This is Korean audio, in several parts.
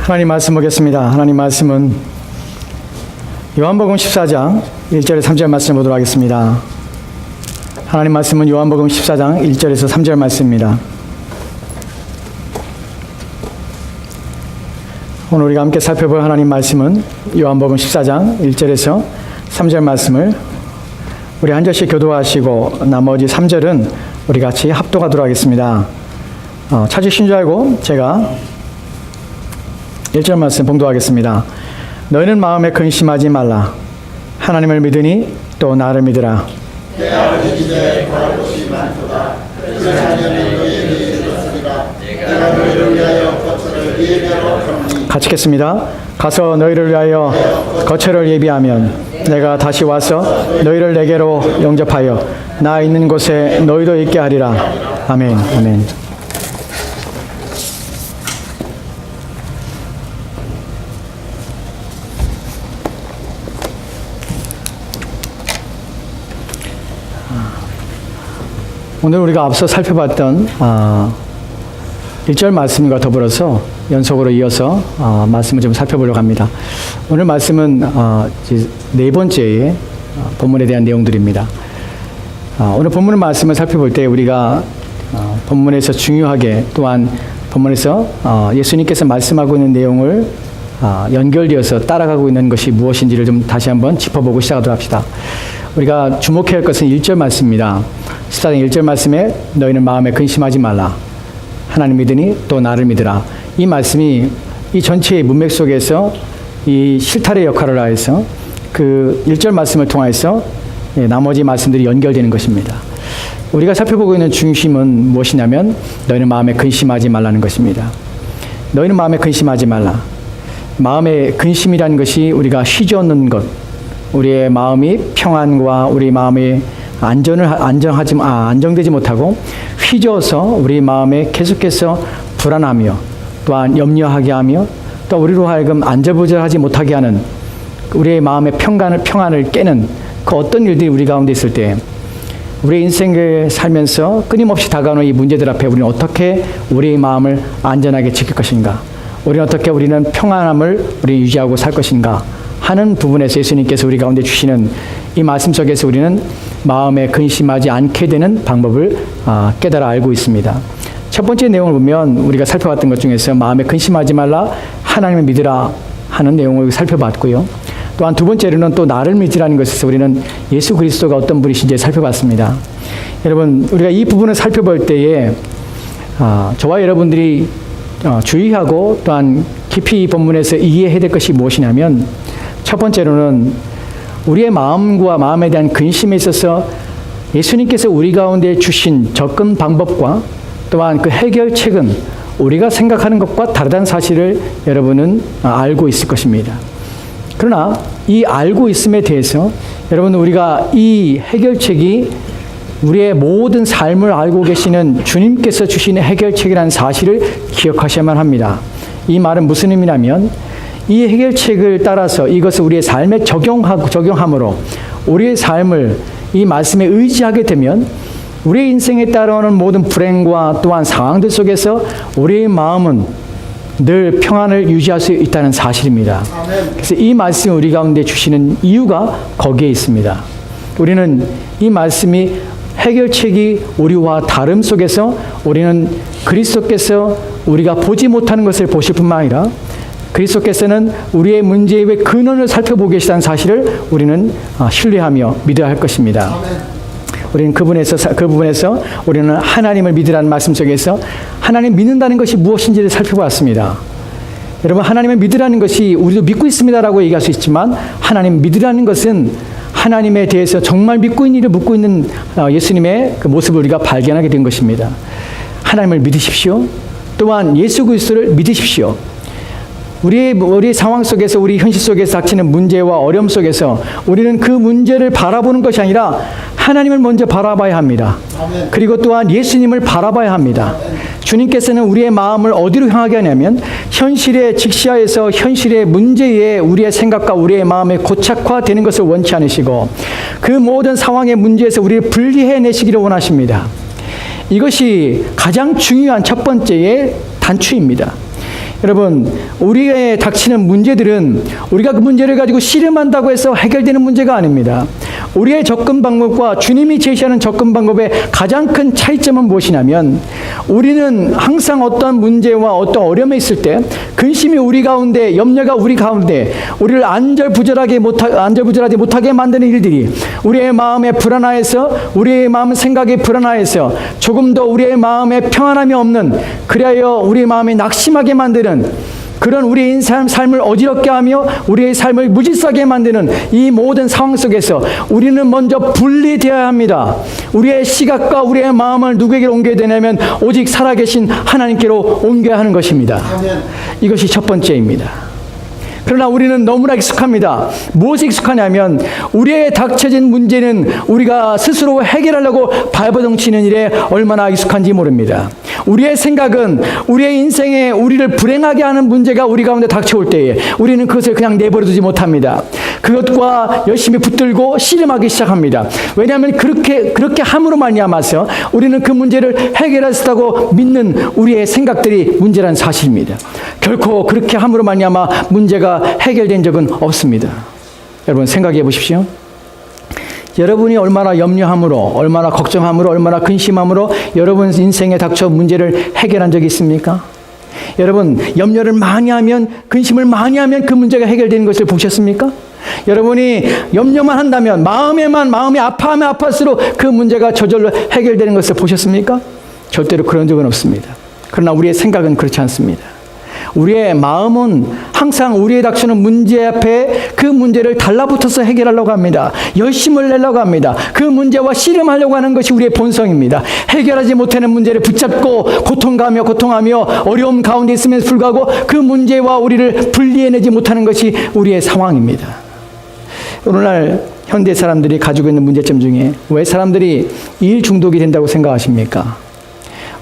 하나님 말씀 보겠습니다. 하나님 말씀은 요한복음 14장 1절에서 3절 말씀 보도록 하겠습니다. 하나님 말씀은 요한복음 14장 1절에서 3절 말씀입니다. 오늘 우리가 함께 살펴볼 하나님 말씀은 요한복음 14장 1절에서 3절 말씀을 우리 한 절씩 교도하시고 나머지 3절은 우리 같이 합독하도록 하겠습니다. 찾으신 줄 알고 제가 1절 말씀 봉독하겠습니다. 너희는 마음에 근심하지 말라. 하나님을 믿으니 또 나를 믿으라. 내 아버지 집에 거할 곳이 많도다. 그러하면 너희에게 이르렀으리라. 내가 너희를 위하여 거처를 예비하러 가노니. 같이 읽겠습니다. 가서 너희를 위하여 거처를 예비하면 내가 다시 와서 너희를 내게로 영접하여 나 있는 곳에 너희도 있게 하리라. 아멘. 아멘. 오늘 우리가 앞서 살펴봤던 1절 말씀과 더불어서 연속으로 이어서 말씀을 좀 살펴보려고 합니다. 오늘 말씀은 이제 네 번째의 본문에 대한 내용들입니다. 오늘 본문 말씀을 살펴볼 때 우리가 본문에서 중요하게 또한 본문에서 예수님께서 말씀하고 있는 내용을 연결되어서 따라가고 있는 것이 무엇인지를 좀 다시 한번 짚어보고 시작하도록 합시다. 우리가 주목해야 할 것은 1절 말씀입니다. 14장 1절 말씀에 너희는 마음에 근심하지 말라. 하나님 믿으니 또 나를 믿으라. 이 말씀이 이 전체의 문맥 속에서 이 실타래 역할을 하여서 그 1절 말씀을 통해서 나머지 말씀들이 연결되는 것입니다. 우리가 살펴보고 있는 중심은 무엇이냐면 너희는 마음에 근심하지 말라는 것입니다. 너희는 마음에 근심하지 말라. 마음의 근심이라는 것이 우리가 휘저는 것, 우리의 마음이 평안과 우리 마음이 안정되지 못하고 휘저어서 우리 마음에 계속해서 불안하며 또한 염려하게 하며 또 우리로 하여금 안절부절하지 못하게 하는 우리의 마음의 평안을 깨는 그 어떤 일들이 우리 가운데 있을 때 우리의 인생을 살면서 끊임없이 다가오는 이 문제들 앞에 우리는 어떻게 우리의 마음을 안전하게 지킬 것인가, 우리는 어떻게 우리는 평안함을 우리 유지하고 살 것인가 하는 부분에서 예수님께서 우리 가운데 주시는 이 말씀 속에서 우리는 마음에 근심하지 않게 되는 방법을 깨달아 알고 있습니다. 첫 번째 내용을 보면 우리가 살펴봤던 것 중에서 마음에 근심하지 말라, 하나님을 믿으라 하는 내용을 살펴봤고요. 또한 두 번째로는 또 나를 믿으라는 것에서 우리는 예수 그리스도가 어떤 분이신지 살펴봤습니다. 여러분, 우리가 이 부분을 살펴볼 때에 저와 여러분들이 주의하고 또한 깊이 이 본문에서 이해해야 될 것이 무엇이냐면, 첫 번째로는 우리의 마음과 마음에 대한 근심에 있어서 예수님께서 우리 가운데 주신 접근 방법과 또한 그 해결책은 우리가 생각하는 것과 다르다는 사실을 여러분은 알고 있을 것입니다. 그러나 이 알고 있음에 대해서 여러분, 우리가 이 해결책이 우리의 모든 삶을 알고 계시는 주님께서 주시는 해결책이라는 사실을 기억하셔야만 합니다. 이 말은 무슨 의미냐면, 이 해결책을 따라서 이것을 우리의 삶에 적용함으로 우리의 삶을 이 말씀에 의지하게 되면 우리의 인생에 따라오는 모든 불행과 또한 상황들 속에서 우리의 마음은 늘 평안을 유지할 수 있다는 사실입니다. 그래서 이 말씀이 우리 가운데 주시는 이유가 거기에 있습니다. 우리는 이 말씀이 해결책이 우리와 다름 속에서 우리는 그리스도께서 우리가 보지 못하는 것을 보실 뿐만 아니라 그리스도께서는 우리의 문제의 근원을 살펴보고 계시다는 사실을 우리는 신뢰하며 믿어야 할 것입니다. 우리는 그 부분에서 우리는 하나님을 믿으라는 말씀 속에서 하나님 믿는다는 것이 무엇인지를 살펴봤습니다. 여러분, 하나님을 믿으라는 것이 우리도 믿고 있습니다라고 얘기할 수 있지만, 하나님 믿으라는 것은 하나님에 대해서 정말 믿고 있는 일을 묻고 있는 예수님의 그 모습을 우리가 발견하게 된 것입니다. 하나님을 믿으십시오. 또한 예수 그리스도를 믿으십시오. 우리의 상황 속에서, 우리 현실 속에서 닥치는 문제와 어려움 속에서 우리는 그 문제를 바라보는 것이 아니라 하나님을 먼저 바라봐야 합니다. 그리고 또한 예수님을 바라봐야 합니다. 주님께서는 우리의 마음을 어디로 향하게 하냐면 현실의 직시하에서 현실의 문제에 우리의 생각과 우리의 마음에 고착화되는 것을 원치 않으시고 그 모든 상황의 문제에서 우리를 분리해내시기를 원하십니다. 이것이 가장 중요한 첫 번째의 단추입니다. 여러분, 우리의 닥치는 문제들은 우리가 그 문제를 가지고 씨름한다고 해서 해결되는 문제가 아닙니다. 우리의 접근 방법과 주님이 제시하는 접근 방법의 가장 큰 차이점은 무엇이냐면, 우리는 항상 어떤 문제와 어떤 어려움에 있을 때 근심이 우리 가운데, 염려가 우리 가운데 우리를 안절부절하지 못하게 만드는 일들이, 우리의 마음에 불안해서, 우리의 마음 생각이 불안해서 조금 더 우리의 마음에 평안함이 없는, 그리하여 우리의 마음이 낙심하게 만드는 그런 우리의 삶을 어지럽게 하며 우리의 삶을 무질서하게 만드는 이 모든 상황 속에서 우리는 먼저 분리되어야 합니다. 우리의 시각과 우리의 마음을 누구에게 옮겨야 되냐면 오직 살아계신 하나님께로 옮겨야 하는 것입니다. 이것이 첫 번째입니다. 그러나 우리는 너무나 익숙합니다. 무엇이 익숙하냐면, 우리의 닥쳐진 문제는 우리가 스스로 해결하려고 발버둥치는 일에 얼마나 익숙한지 모릅니다. 우리의 생각은 우리의 인생에 우리를 불행하게 하는 문제가 우리 가운데 닥쳐올 때에 우리는 그것을 그냥 내버려두지 못합니다. 그것과 열심히 붙들고 씨름하기 시작합니다. 왜냐하면 그렇게 함으로 말미암아서 우리는 그 문제를 해결할 수 있다고 믿는 우리의 생각들이 문제라는 사실입니다. 결코 그렇게 함으로 말미암아 문제가 해결된 적은 없습니다. 여러분, 생각해 보십시오. 여러분이 얼마나 염려함으로, 얼마나 걱정함으로, 얼마나 근심함으로 여러분 인생에 닥쳐 문제를 해결한 적이 있습니까? 여러분, 염려를 많이 하면, 근심을 많이 하면 그 문제가 해결되는 것을 보셨습니까? 여러분이 염려만 한다면, 마음이 아파하면 아파할수록 그 문제가 저절로 해결되는 것을 보셨습니까? 절대로 그런 적은 없습니다. 그러나 우리의 생각은 그렇지 않습니다. 우리의 마음은 항상 우리의 닥치는 문제 앞에 그 문제를 달라붙어서 해결하려고 합니다. 열심을 내려고 합니다. 그 문제와 씨름하려고 하는 것이 우리의 본성입니다. 해결하지 못하는 문제를 붙잡고 고통하며 어려움 가운데 있음에도 불구하고 그 문제와 우리를 분리해내지 못하는 것이 우리의 상황입니다. 오늘날 현대 사람들이 가지고 있는 문제점 중에 왜 사람들이 일 중독이 된다고 생각하십니까?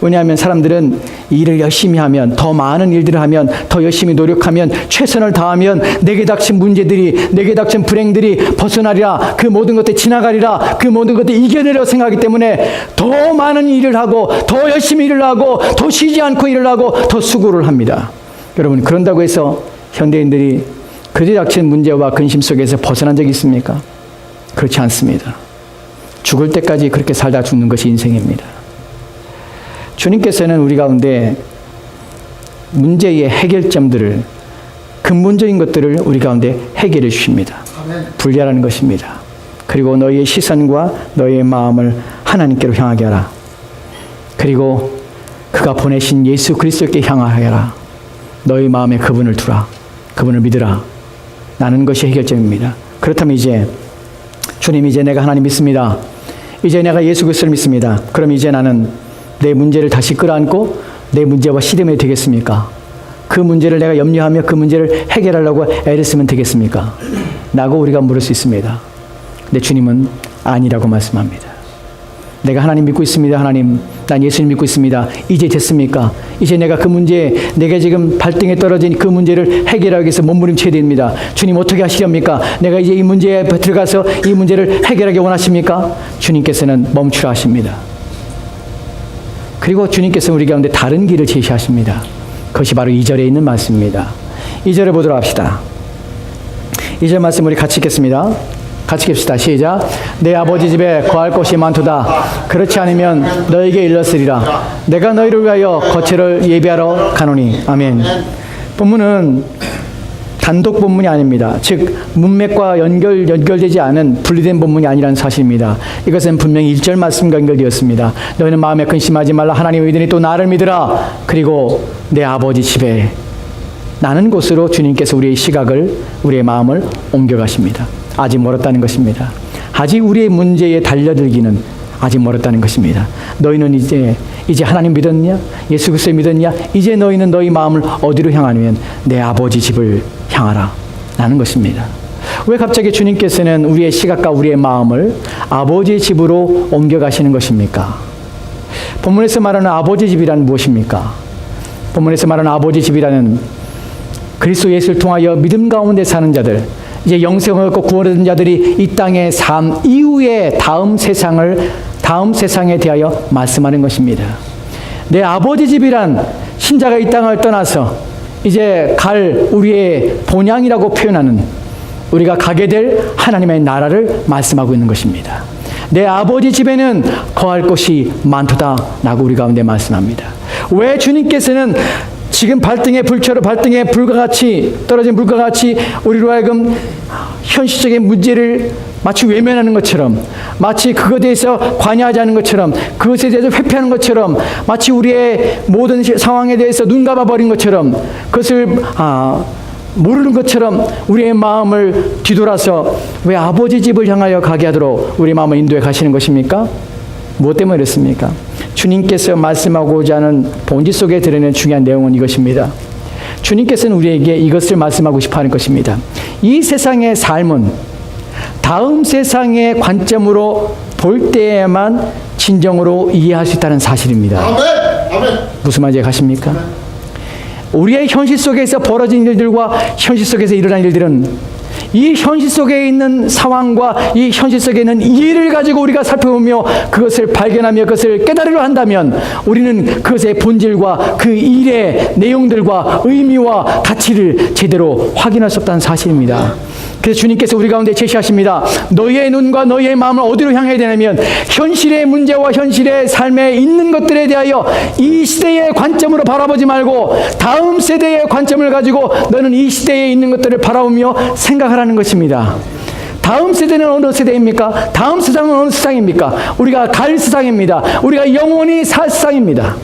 왜냐하면 사람들은 일을 열심히 하면, 더 많은 일들을 하면, 더 열심히 노력하면, 최선을 다하면 내게 닥친 문제들이, 내게 닥친 불행들이 벗어나리라, 그 모든 것들이 지나가리라, 그 모든 것들이 이겨내려 생각하기 때문에 더 많은 일을 하고, 더 열심히 일을 하고, 더 쉬지 않고 일을 하고, 더 수고를 합니다. 여러분, 그런다고 해서 현대인들이 그들이 닥친 문제와 근심 속에서 벗어난 적이 있습니까? 그렇지 않습니다. 죽을 때까지 그렇게 살다 죽는 것이 인생입니다. 주님께서는 우리 가운데 문제의 해결점들을, 근본적인 것들을 우리 가운데 해결해 주십니다. 분리하라는 것입니다. 그리고 너희의 시선과 너희의 마음을 하나님께로 향하게 하라. 그리고 그가 보내신 예수 그리스도께 향하게 하라. 너희 마음에 그분을 두라. 그분을 믿으라. 나는 것이 해결점입니다. 그렇다면 이제 주님, 이제 내가 하나님 믿습니다. 이제 내가 예수 그리스도를 믿습니다. 그럼 이제 나는 내 문제를 다시 끌어안고 내 문제와 씨름해야 되겠습니까? 그 문제를 내가 염려하며 그 문제를 해결하려고 애를 쓰면 되겠습니까? 라고 우리가 물을 수 있습니다. 근데 주님은 아니라고 말씀합니다. 내가 하나님 믿고 있습니다. 하나님, 난 예수님 믿고 있습니다. 이제 됐습니까? 이제 내가 그 문제, 내가 지금 발등에 떨어진 그 문제를 해결하기 위해서 몸부림쳐야 됩니다. 주님, 어떻게 하시렵니까? 내가 이제 이 문제에 들어가서 이 문제를 해결하기 원하십니까? 주님께서는 멈추라 하십니다. 그리고 주님께서 우리 가운데 다른 길을 제시하십니다. 그것이 바로 2절에 있는 말씀입니다. 2절을 보도록 합시다. 2절 말씀 우리 같이 읽겠습니다. 같이 읽읍시다. 시작. 내 아버지 집에 거할 곳이 많도다. 그렇지 않으면 너에게 일렀으리라. 내가 너희를 위하여 거처를 예비하러 가노니. 아멘. 본문은 단독 본문이 아닙니다. 즉 문맥과 연결되지 않은 분리된 본문이 아니라는 사실입니다. 이것은 분명히 1절 말씀과 연결되었습니다. 너희는 마음에 근심하지 말라. 하나님을 믿으니 또 나를 믿으라. 그리고 내 아버지 집에, 나는 곳으로 주님께서 우리의 시각을, 우리의 마음을 옮겨가십니다. 아직 멀었다는 것입니다. 아직 우리의 문제에 달려들기는 아직 멀었다는 것입니다. 너희는 이제 하나님 믿었냐? 예수 그리스도 믿었냐? 이제 너희는 너희 마음을 어디로 향하냐면 내 아버지 집을 향하라 라는 것입니다. 왜 갑자기 주님께서는 우리의 시각과 우리의 마음을 아버지의 집으로 옮겨가시는 것입니까? 본문에서 말하는 아버지 집이란 무엇입니까? 본문에서 말하는 아버지 집이라는 그리스도 예수를 통하여 믿음 가운데 사는 자들, 이제 영생을 얻고 구원을 얻은 자들이 이 땅의 삶 이후의 다음 세상에 대하여 말씀하는 것입니다. 내 아버지 집이란 신자가 이 땅을 떠나서 이제 갈 우리의 본향이라고 표현하는 우리가 가게 될 하나님의 나라를 말씀하고 있는 것입니다. 내 아버지 집에는 거할 곳이 많도다 라고 우리 가운데 말씀합니다. 왜 주님께서는 지금 발등에 불처럼 발등에 불과 같이 떨어진 불과 같이 우리로 하여금 현실적인 문제를 마치 외면하는 것처럼, 마치 그것에 대해서 관여하지 않는 것처럼, 그것에 대해서 회피하는 것처럼, 마치 우리의 모든 상황에 대해서 눈 감아버린 것처럼, 그것을 모르는 것처럼 우리의 마음을 뒤돌아서 왜 아버지 집을 향하여 가게 하도록 우리 마음을 인도해 가시는 것입니까? 무엇 때문에 그렇습니까? 주님께서 말씀하고자 하는 본질 속에 드러내는 중요한 내용은 이것입니다. 주님께서는 우리에게 이것을 말씀하고 싶어 하는 것입니다. 이 세상의 삶은 다음 세상의 관점으로 볼 때에만 진정으로 이해할 수 있다는 사실입니다. 아멘. 무슨 말인지 가십니까? 우리의 현실 속에서 벌어진 일들과 현실 속에서 일어난 일들은 이 현실 속에 있는 상황과 이 현실 속에 있는 일을 가지고 우리가 살펴보며 그것을 발견하며 그것을 깨달으려 한다면 우리는 그것의 본질과 그 일의 내용들과 의미와 가치를 제대로 확인할 수 없다는 사실입니다. 그래서 주님께서 우리 가운데 제시하십니다. 너희의 눈과 너희의 마음을 어디로 향해야 되냐면 현실의 문제와 현실의 삶에 있는 것들에 대하여 이 시대의 관점으로 바라보지 말고 다음 세대의 관점을 가지고 너는 이 시대에 있는 것들을 바라보며 생각하라는 것입니다. 다음 세대는 어느 세대입니까? 다음 세상은 어느 세상입니까? 우리가 갈 세상입니다. 우리가 영원히 살 세상입니다.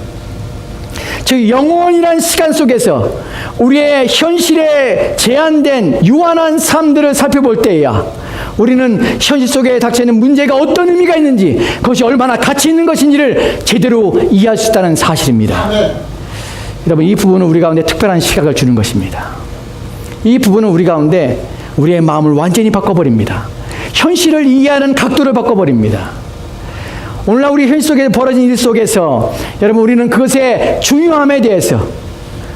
즉 영원이라는 시간 속에서 우리의 현실에 제한된 유한한 삶들을 살펴볼 때야 우리는 현실 속에 닥쳐있는 문제가 어떤 의미가 있는지 그것이 얼마나 가치 있는 것인지를 제대로 이해할 수 있다는 사실입니다. 여러분 이 부분은 우리 가운데 특별한 시각을 주는 것입니다. 이 부분은 우리 가운데 우리의 마음을 완전히 바꿔버립니다. 현실을 이해하는 각도를 바꿔버립니다. 오늘날 우리 현실 속에 벌어진 일 속에서 여러분 우리는 그것의 중요함에 대해서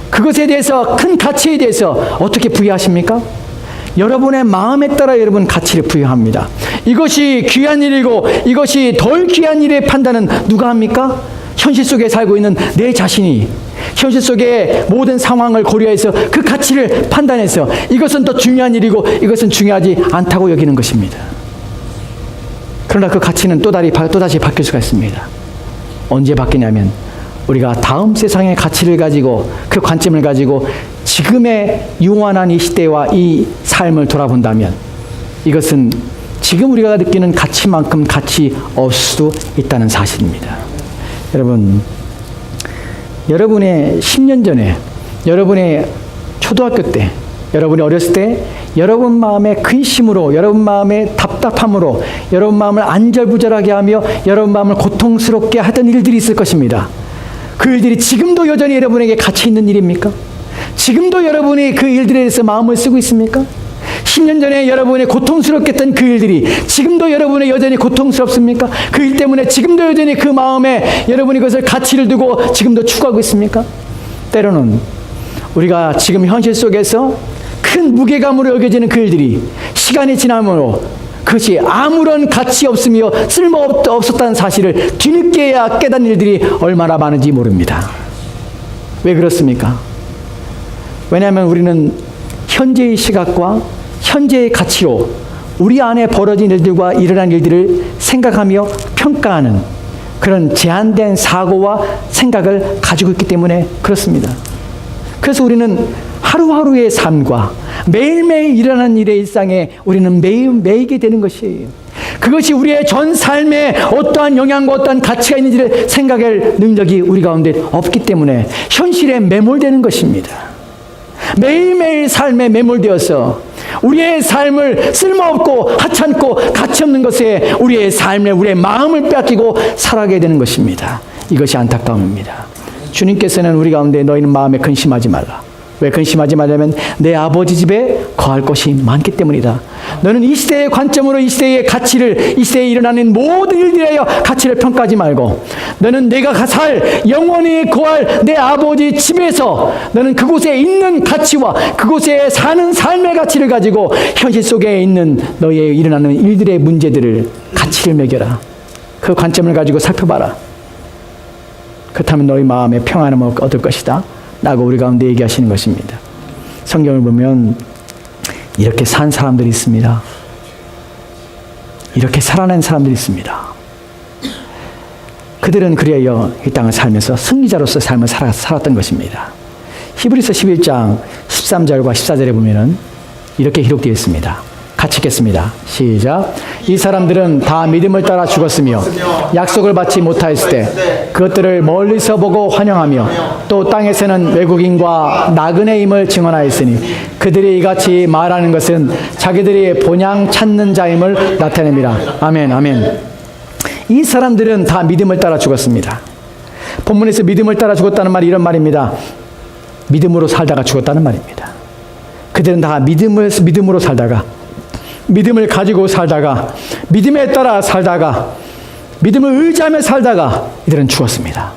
그것에 대해서 큰 가치에 대해서 어떻게 부여하십니까? 여러분의 마음에 따라 여러분 가치를 부여합니다. 이것이 귀한 일이고 이것이 덜 귀한 일의 판단은 누가 합니까? 현실 속에 살고 있는 내 자신이 현실 속의 모든 상황을 고려해서 그 가치를 판단해서 이것은 더 중요한 일이고 이것은 중요하지 않다고 여기는 것입니다. 그러나 그 가치는 또다시 바뀔 수가 있습니다. 언제 바뀌냐면 우리가 다음 세상의 가치를 가지고 그 관점을 가지고 지금의 유한한 이 시대와 이 삶을 돌아본다면 이것은 지금 우리가 느끼는 가치만큼 가치 없을 수도 있다는 사실입니다. 여러분, 여러분의 10년 전에 여러분의 초등학교 때 여러분이 어렸을 때 여러분 마음의 근심으로 여러분 마음의 답답함으로 여러분 마음을 안절부절하게 하며 여러분 마음을 고통스럽게 하던 일들이 있을 것입니다. 그 일들이 지금도 여전히 여러분에게 가치 있는 일입니까? 지금도 여러분이 그 일들에 대해서 마음을 쓰고 있습니까? 10년 전에 여러분이 고통스럽게 했던 그 일들이 지금도 여러분의 여전히 고통스럽습니까? 그 일 때문에 지금도 여전히 그 마음에 여러분이 그것을 가치를 두고 지금도 추구하고 있습니까? 때로는 우리가 지금 현실 속에서 큰 무게감으로 여겨지는 그 일들이 시간이 지남으로 그것이 아무런 가치 없으며 쓸모없었다는 사실을 뒤늦게야 깨닫는 일들이 얼마나 많은지 모릅니다. 왜 그렇습니까? 왜냐하면 우리는 현재의 시각과 현재의 가치로 우리 안에 벌어진 일들과 일어난 일들을 생각하며 평가하는 그런 제한된 사고와 생각을 가지고 있기 때문에 그렇습니다. 그래서 우리는 하루하루의 삶과 매일매일 일어나는 일의 일상에 우리는 매이게 되는 것이에요. 그것이 우리의 전 삶에 어떠한 영향과 어떠한 가치가 있는지를 생각할 능력이 우리 가운데 없기 때문에 현실에 매몰되는 것입니다. 매일매일 삶에 매몰되어서 우리의 삶을 쓸모없고 하찮고 가치 없는 것에 우리의 삶에 우리의 마음을 빼앗기고 살아가게 되는 것입니다. 이것이 안타까움입니다. 주님께서는 우리 가운데 너희는 마음에 근심하지 말라. 왜 근심하지 말냐면 내 아버지 집에 거할 것이 많기 때문이다. 너는 이 시대의 관점으로 이 시대의 가치를 이 시대에 일어나는 모든 일들에 대하여 가치를 평가하지 말고 너는 내가 살 영원히 거할 내 아버지 집에서 너는 그곳에 있는 가치와 그곳에 사는 삶의 가치를 가지고 현실 속에 있는 너의 일어나는 일들의 문제들을 가치를 매겨라. 그 관점을 가지고 살펴봐라. 그렇다면 너희 마음에 평안함을 얻을 것이다. 라고 우리 가운데 얘기하시는 것입니다. 성경을 보면 이렇게 산 사람들이 있습니다. 이렇게 살아낸 사람들이 있습니다. 그들은 그리하여 이 땅을 살면서 승리자로서 삶을 살았던 것입니다. 히브리서 11장 13절과 14절에 보면은 이렇게 기록되어 있습니다. 같이 읽겠습니다. 시작. 이 사람들은 다 믿음을 따라 죽었으며 약속을 받지 못하였을 때 그것들을 멀리서 보고 환영하며 또 땅에서는 외국인과 나그네임을 증언하였으니 그들이 이같이 말하는 것은 자기들이 본향 찾는 자임을 나타냅니다. 아멘, 아멘. 이 사람들은 다 믿음을 따라 죽었습니다. 본문에서 믿음을 따라 죽었다는 말이 이런 말입니다. 믿음으로 살다가 죽었다는 말입니다. 그들은 다 믿음으로 살다가, 믿음을 가지고 살다가, 믿음에 따라 살다가, 믿음을 의지하며 살다가 이들은 죽었습니다.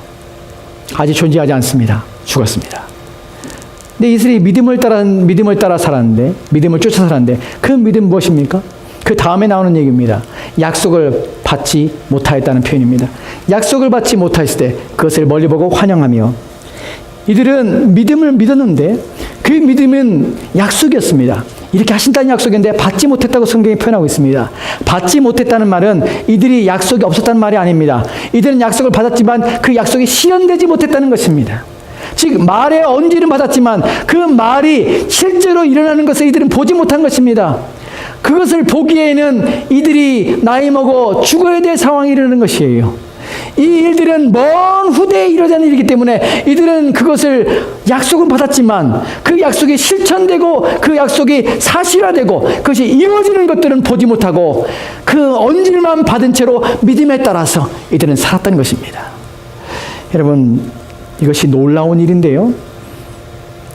아직 존재하지 않습니다. 죽었습니다. 근데 이스라엘이 믿음을 따라 살았는데, 믿음을 쫓아 살았는데, 그 믿음 무엇입니까? 그 다음에 나오는 얘기입니다. 약속을 받지 못하였다는 표현입니다. 약속을 받지 못하였을 때 그것을 멀리 보고 환영하며, 이들은 믿음을 믿었는데 그 믿음은 약속이었습니다. 이렇게 하신다는 약속인데 받지 못했다고 성경이 표현하고 있습니다. 받지 못했다는 말은 이들이 약속이 없었다는 말이 아닙니다. 이들은 약속을 받았지만 그 약속이 실현되지 못했다는 것입니다. 즉 말의 언지는 받았지만 그 말이 실제로 일어나는 것을 이들은 보지 못한 것입니다. 그것을 보기에는 이들이 나이 먹어 죽어야 될 상황이 일어나는 것이에요. 이 일들은 먼 후대에 이루어지는 일이기 때문에 이들은 그것을 약속은 받았지만 그 약속이 실천되고 그 약속이 사실화되고 그것이 이루어지는 것들은 보지 못하고 그 언질만 받은 채로 믿음에 따라서 이들은 살았던 것입니다. 여러분, 이것이 놀라운 일인데요.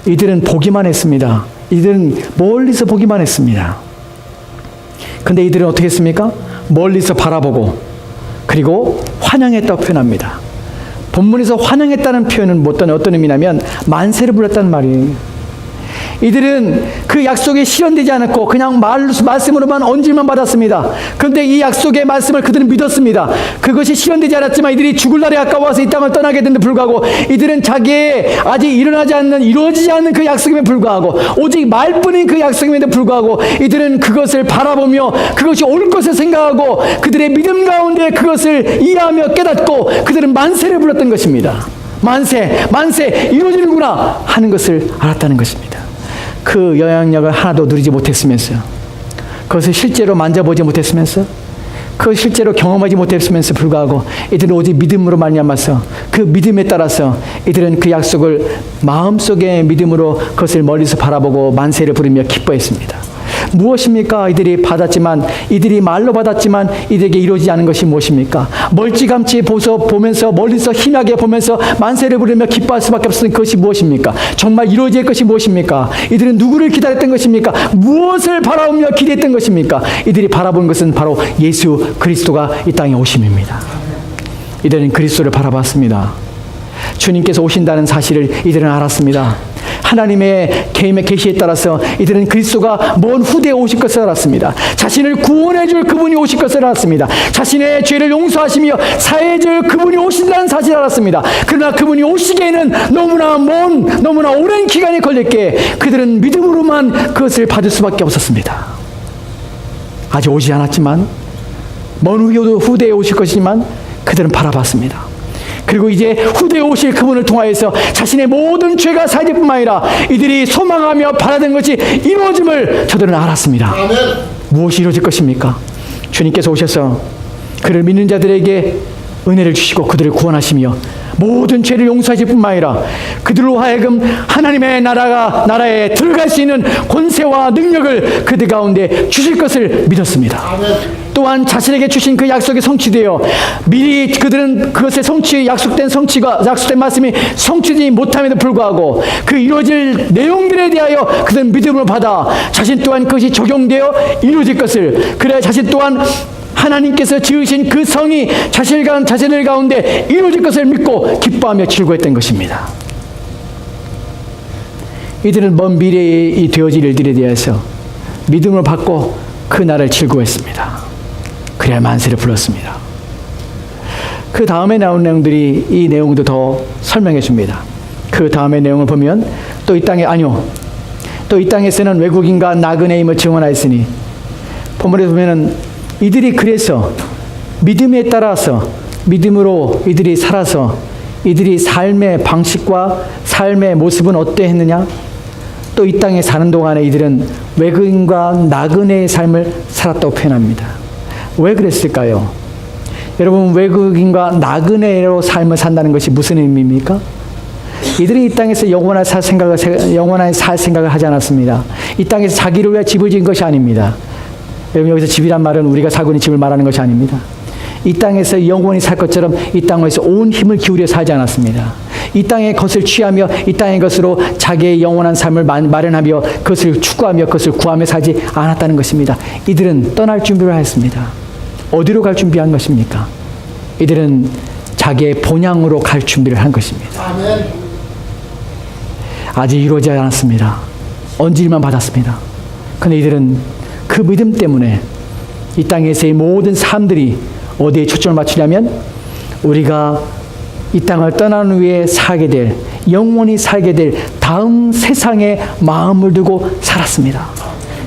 이들은 보기만 했습니다. 이들은 멀리서 보기만 했습니다. 근데 이들은 어떻게 했습니까? 멀리서 바라보고 그리고 환영했다고 표현합니다. 본문에서 환영했다는 표현은 어떤 의미냐면 만세를 불렀다는 말이에요. 이들은 그 약속이 실현되지 않았고 그냥 말씀으로만 언질만 받았습니다. 그런데 이 약속의 말씀을 그들은 믿었습니다. 그것이 실현되지 않았지만 이들이 죽을 날에 가까워서 이 땅을 떠나게 된데 불구하고 이들은 자기의 아직 이루어지지 않는 그 약속임에 불구하고 오직 말뿐인 그 약속임에도 불구하고 이들은 그것을 바라보며 그것이 올 것을 생각하고 그들의 믿음 가운데 그것을 이해하며 깨닫고 그들은 만세를 불렀던 것입니다. 만세 이루어지는구나 하는 것을 알았다는 것입니다. 그 영향력을 하나도 누리지 못했으면서, 그것을 실제로 만져보지 못했으면서, 그것을 실제로 경험하지 못했으면서 불구하고 이들은 오직 믿음으로 말미암아서 그 믿음에 따라서 이들은 그 약속을 마음속의 믿음으로 그것을 멀리서 바라보고 만세를 부르며 기뻐했습니다. 무엇입니까? 이들이 말로 받았지만 이들에게 이루어지지 않은 것이 무엇입니까? 멀찌감치 보면서 멀리서 희미하게 보면서 만세를 부르며 기뻐할 수밖에 없었던 그것이 무엇입니까? 정말 이루어질 것이 무엇입니까? 이들은 누구를 기다렸던 것입니까? 무엇을 바라보며 기대했던 것입니까? 이들이 바라본 것은 바로 예수 그리스도가 이 땅에 오심입니다. 이들은 그리스도를 바라봤습니다. 주님께서 오신다는 사실을 이들은 알았습니다. 하나님의 개임의 계시에 따라서 이들은 그리스도가 먼 후대에 오실 것을 알았습니다. 자신을 구원해 줄 그분이 오실 것을 알았습니다. 자신의 죄를 용서하시며 사해 줄 그분이 오신다는 사실을 알았습니다. 그러나 그분이 오시기에는 너무나 오랜 기간이 걸렸기에 그들은 믿음으로만 그것을 받을 수밖에 없었습니다. 아직 오지 않았지만 먼 후대에 오실 것이지만 그들은 바라봤습니다. 그리고 이제 후대에 오실 그분을 통하여서 자신의 모든 죄가 사해질 뿐만 아니라 이들이 소망하며 바라던 것이 이루어짐을 저들은 알았습니다. 아멘. 무엇이 이루어질 것입니까? 주님께서 오셔서 그를 믿는 자들에게 은혜를 주시고 그들을 구원하시며 모든 죄를 용서하실 뿐만 아니라 그들로 하여금 하나님의 나라에 들어갈 수 있는 권세와 능력을 그들 가운데 주실 것을 믿었습니다. 아멘. 또한 자신에게 주신 그 약속이 성취되어 미리 그들은 그것의 약속된 말씀이 성취되지 못함에도 불구하고 그 이루어질 내용들에 대하여 그들은 믿음으로 받아 자신 또한 그것이 적용되어 이루어질 것을, 그래 자신 또한 하나님께서 지으신 그 성이 자신들 가운데 이루어질 것을 믿고 기뻐하며 즐거워했던 것입니다. 이들은 먼 미래에 되어질 일들에 대해서 믿음을 받고 그 날을 즐거워했습니다. 그래야 만세를 불렀습니다. 그 다음에 나온 내용들이 이 내용도 더 설명해 줍니다. 그 그 다음의 내용을 보면 또 이 땅에 아니요. 또 이 땅에서는 외국인과 나그네임을 증언하였으니 본문에 보면은 이들이 그래서 믿음에 따라서 믿음으로 이들이 살아서 이들이 삶의 방식과 삶의 모습은 어떠했느냐? 또 이 땅에 사는 동안에 이들은 외국인과 나그네의 삶을 살았다고 표현합니다. 왜 그랬을까요? 여러분, 외국인과 나그네로 삶을 산다는 것이 무슨 의미입니까? 이들이 이 땅에서 영원한 살 생각을 하지 않았습니다. 이 땅에서 자기를 위해 집을 지은 것이 아닙니다. 여러분, 여기서 집이란 말은 우리가 살고 있는 집을 말하는 것이 아닙니다. 이 땅에서 영원히 살 것처럼 이 땅에서 온 힘을 기울여 살지 않았습니다. 이 땅의 것을 취하며 이 땅의 것으로 자기의 영원한 삶을 마련하며 그것을 추구하며 그것을 구하며 살지 않았다는 것입니다. 이들은 떠날 준비를 하였습니다. 어디로 갈 준비한 것입니까? 이들은 자기의 본향으로 갈 준비를 한 것입니다. 아멘. 아직 이루어지지 않았습니다. 언질만 받았습니다. 그런데 이들은 그 믿음 때문에 이 땅에서의 모든 삶들이 어디에 초점을 맞추냐면 우리가 이 땅을 떠난 후에 살게 될, 영원히 살게 될 다음 세상에 마음을 두고 살았습니다.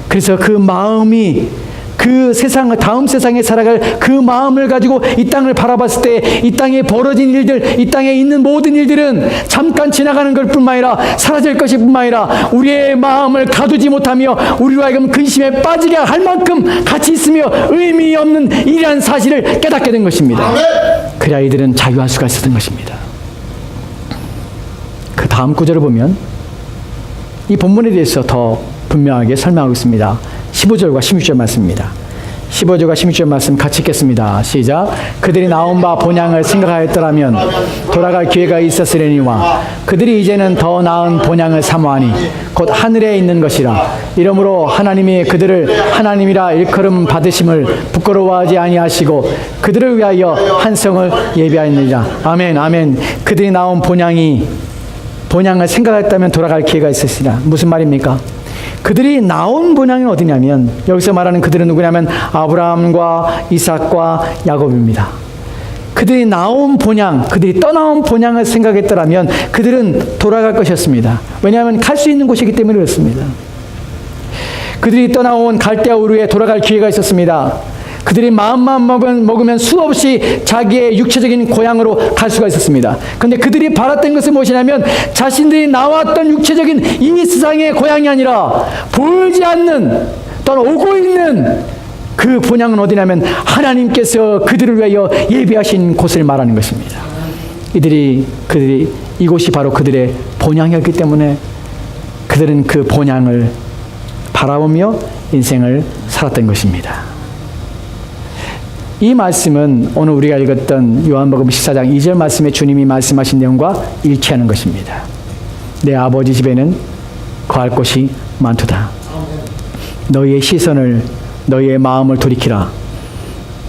그래서 그 마음이 그 세상, 다음 세상에 살아갈 그 마음을 가지고 이 땅을 바라봤을 때 이 땅에 벌어진 일들, 이 땅에 있는 모든 일들은 잠깐 지나가는 것 뿐만 아니라 사라질 것이 뿐만 아니라 우리의 마음을 가두지 못하며 우리로 하여금 근심에 빠지게 할 만큼 가치 있으며 의미 없는 일이라는 사실을 깨닫게 된 것입니다. 그래야 이들은 자유할 수가 있었던 것입니다. 그 다음 구절을 보면 이 본문에 대해서 더 분명하게 설명하고 있습니다. 15절과 16절 말씀입니다. 15절과 16절 말씀 같이 읽겠습니다. 시작. 그들이 나온 바 본향을 생각하였더라면 돌아갈 기회가 있었으려니와 그들이 이제는 더 나은 본향을 사모하니 곧 하늘에 있는 것이라. 이러므로 하나님이 그들을 하나님이라 일컬음 받으심을 부끄러워하지 아니하시고 그들을 위하여 한 성을 예비하였느니라. 아멘, 아멘. 그들이 나온 본향을 생각했다면 돌아갈 기회가 있었으리라. 무슨 말입니까? 그들이 나온 본향이 어디냐면 여기서 말하는 그들은 누구냐면 아브라함과 이삭과 야곱입니다. 그들이 나온 본향, 그들이 떠나온 본향을 생각했더라면 그들은 돌아갈 것이었습니다. 왜냐하면 갈 수 있는 곳이기 때문에 그렇습니다. 그들이 떠나온 갈대아 우르에 돌아갈 기회가 있었습니다. 그들이 마음만 먹으면 수없이 자기의 육체적인 고향으로 갈 수가 있었습니다. 그런데 그들이 바랐던 것은 무엇이냐면 자신들이 나왔던 육체적인 이 세상의 고향이 아니라 보이지 않는 또는 오고 있는 그 본향은 어디냐면 하나님께서 그들을 위하여 예비하신 곳을 말하는 것입니다. 그들이 이곳이 바로 그들의 본향이었기 때문에 그들은 그 본향을 바라보며 인생을 살았던 것입니다. 이 말씀은 오늘 우리가 읽었던 요한복음 14장 2절 말씀에 주님이 말씀하신 내용과 일치하는 것입니다. 내 아버지 집에는 거할 곳이 많도다. 너희의 시선을, 너희의 마음을 돌이키라.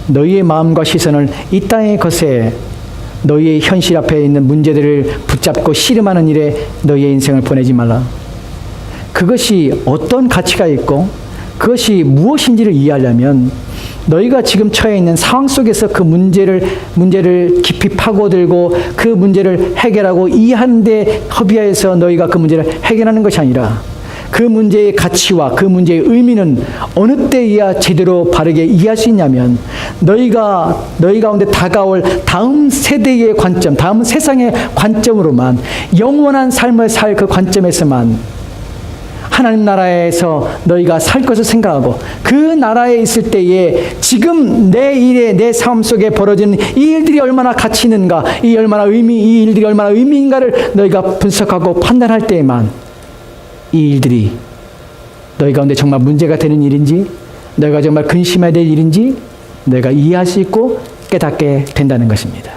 너희의 마음과 시선을 이 땅의 것에, 너희의 현실 앞에 있는 문제들을 붙잡고 씨름하는 일에 너희의 인생을 보내지 말라. 그것이 어떤 가치가 있고 그것이 무엇인지를 이해하려면 너희가 지금 처해 있는 상황 속에서 그 문제를 깊이 파고들고 그 문제를 해결하고 이해하는 데 협의하여서 너희가 그 문제를 해결하는 것이 아니라 그 문제의 가치와 그 문제의 의미는 어느 때에야 제대로 바르게 이해할 수 있냐면 너희 가운데 다가올 다음 세대의 관점, 다음 세상의 관점으로만 영원한 삶을 살 그 관점에서만 하나님 나라에서 너희가 살 것을 생각하고 그 나라에 있을 때에 지금 내 일에 내 삶 속에 벌어지는 이 일들이 얼마나 가치 있는가, 이 일들이 얼마나 의미인가를 너희가 분석하고 판단할 때에만 이 일들이 너희 가운데 정말 문제가 되는 일인지, 너희가 정말 근심해야 될 일인지 너희가 이해할 수 있고 깨닫게 된다는 것입니다.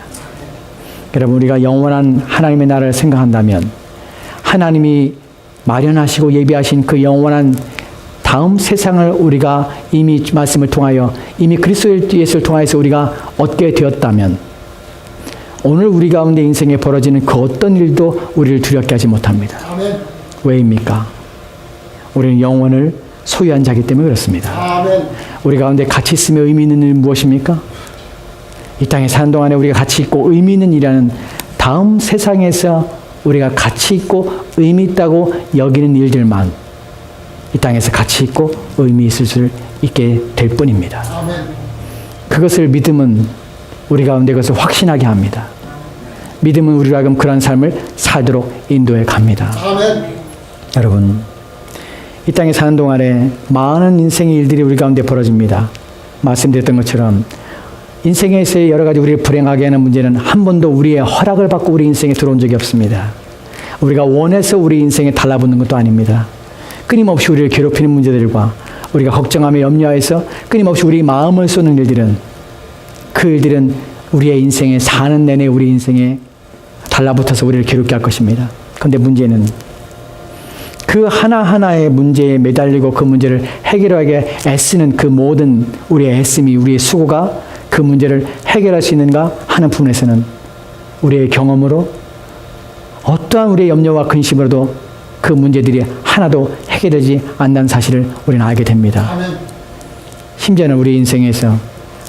여러분, 우리가 영원한 하나님의 나라를 생각한다면 하나님이 마련하시고 예비하신 그 영원한 다음 세상을 우리가 이미 말씀을 통하여 이미 그리스도 예수를 통하여서 우리가 얻게 되었다면 오늘 우리 가운데 인생에 벌어지는 그 어떤 일도 우리를 두렵게 하지 못합니다. 아멘. 왜입니까? 우리는 영원을 소유한 자이기 때문에 그렇습니다. 아멘. 우리 가운데 가치 있으며 의미 있는 일은 무엇입니까? 이 땅에 사는 동안에 우리가 가치 있고 의미 있는 일이라는 다음 세상에서 우리가 가치 있고 의미 있다고 여기는 일들만 이 땅에서 가치 있고 의미 있을 수 있게 될 뿐입니다. 아멘. 그것을 믿음은 우리 가운데 그것을 확신하게 합니다. 믿음은 우리가 하여금 그런 삶을 살도록 인도해 갑니다. 아멘. 여러분, 이 땅에 사는 동안에 많은 인생의 일들이 우리 가운데 벌어집니다. 말씀드렸던 것처럼 인생에서의 여러 가지 우리를 불행하게 하는 문제는 한 번도 우리의 허락을 받고 우리 인생에 들어온 적이 없습니다. 우리가 원해서 우리 인생에 달라붙는 것도 아닙니다. 끊임없이 우리를 괴롭히는 문제들과 우리가 걱정하며 염려해서 끊임없이 우리 마음을 쏘는 일들은 그 일들은 우리의 인생에 사는 내내 우리 인생에 달라붙어서 우리를 괴롭게 할 것입니다. 그런데 문제는 그 하나하나의 문제에 매달리고 그 문제를 해결하기 애쓰는 그 모든 우리의 애씀이 우리의 수고가 그 문제를 해결할 수 있는가 하는 부분에서는 우리의 경험으로 어떠한 우리의 염려와 근심으로도 그 문제들이 하나도 해결되지 않는 사실을 우리는 알게 됩니다. 아멘. 심지어는 우리 인생에서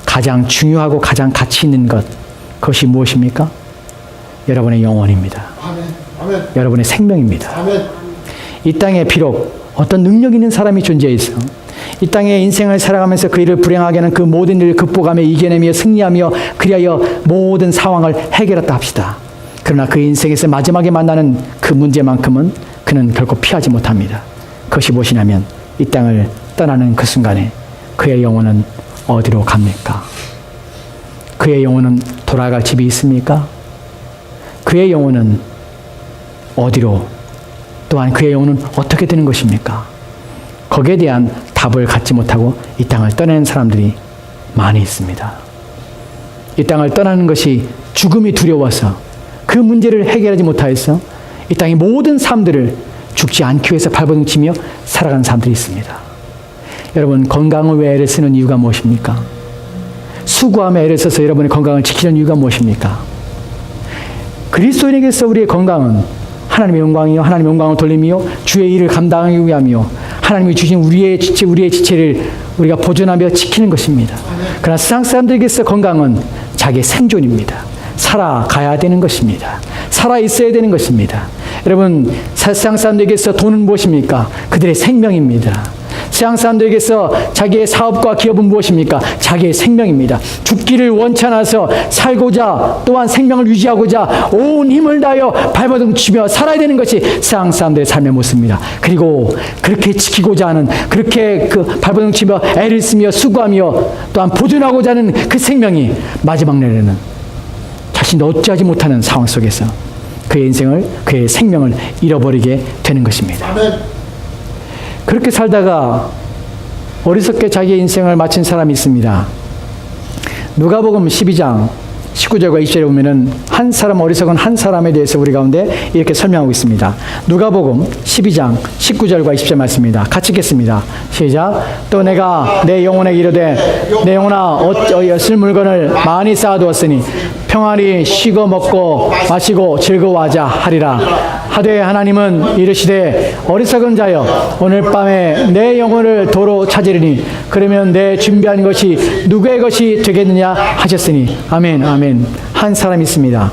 가장 중요하고 가장 가치 있는 것, 그것이 무엇입니까? 여러분의 영혼입니다. 아멘. 아멘. 여러분의 생명입니다. 아멘. 이 땅에 비록 어떤 능력 있는 사람이 존재해서 이 땅에 인생을 살아가면서 그 일을 불행하게 하는 그 모든 일을 극복하며 이겨내며 승리하며 그리하여 모든 상황을 해결했다 합시다. 그러나 그 인생에서 마지막에 만나는 그 문제만큼은 그는 결코 피하지 못합니다. 그것이 무엇이냐면 이 땅을 떠나는 그 순간에 그의 영혼은 어디로 갑니까? 그의 영혼은 돌아갈 집이 있습니까? 그의 영혼은 어디로, 또한 그의 영혼은 어떻게 되는 것입니까? 거기에 대한 답을 갖지 못하고 이 땅을 떠나는 사람들이 많이 있습니다. 이 땅을 떠나는 것이 죽음이 두려워서 그 문제를 해결하지 못하여서 이 땅의 모든 삶들을 죽지 않기 위해서 발버둥치며 살아가는 사람들이 있습니다. 여러분, 건강을 왜 애를 쓰는 이유가 무엇입니까? 수고하며 애를 써서 여러분의 건강을 지키는 이유가 무엇입니까? 그리스도인에게서 우리의 건강은 하나님의 영광이요, 하나님의 영광을 돌리며 주의 일을 감당하기 위하며 하나님이 주신 우리의 지체를 우리가 보존하며 지키는 것입니다. 그러나 세상 사람들에게서 건강은 자기의 생존입니다. 살아가야 되는 것입니다. 살아 있어야 되는 것입니다. 여러분, 세상 사람들에게서 돈은 무엇입니까? 그들의 생명입니다. 세상 사람들에게서 자기의 사업과 기업은 무엇입니까? 자기의 생명입니다. 죽기를 원치 않아서 살고자 또한 생명을 유지하고자 온 힘을 다하여 발버둥치며 살아야 되는 것이 세상 사람들의 삶의 모습입니다. 그리고 그렇게 지키고자 하는, 그렇게 그 발버둥치며 애를 쓰며 수고하며 또한 보존하고자 하는 그 생명이 마지막 날에는 자신도 어찌하지 못하는 상황 속에서 그의 인생을, 그의 생명을 잃어버리게 되는 것입니다. 아멘. 그렇게 살다가 어리석게 자기의 인생을 마친 사람이 있습니다. 누가복음 12장 19절과 20절에 보면은 한 사람, 어리석은 한 사람에 대해서 우리 가운데 이렇게 설명하고 있습니다. 누가복음 12장 19절과 20절 말씀입니다. 같이 읽겠습니다. 시작. 또 내가 내 영혼에게 이르되 내 영혼아 어찌 쓸 물건을 많이 쌓아두었으니 평안히 쉬고 먹고 마시고 즐거워하자 하리라. 하되 하나님은 이르시되 어리석은 자여 오늘 밤에 내 영혼을 도로 찾으리니 그러면 내 준비한 것이 누구의 것이 되겠느냐 하셨으니. 아멘. 아멘. 한 사람이 있습니다.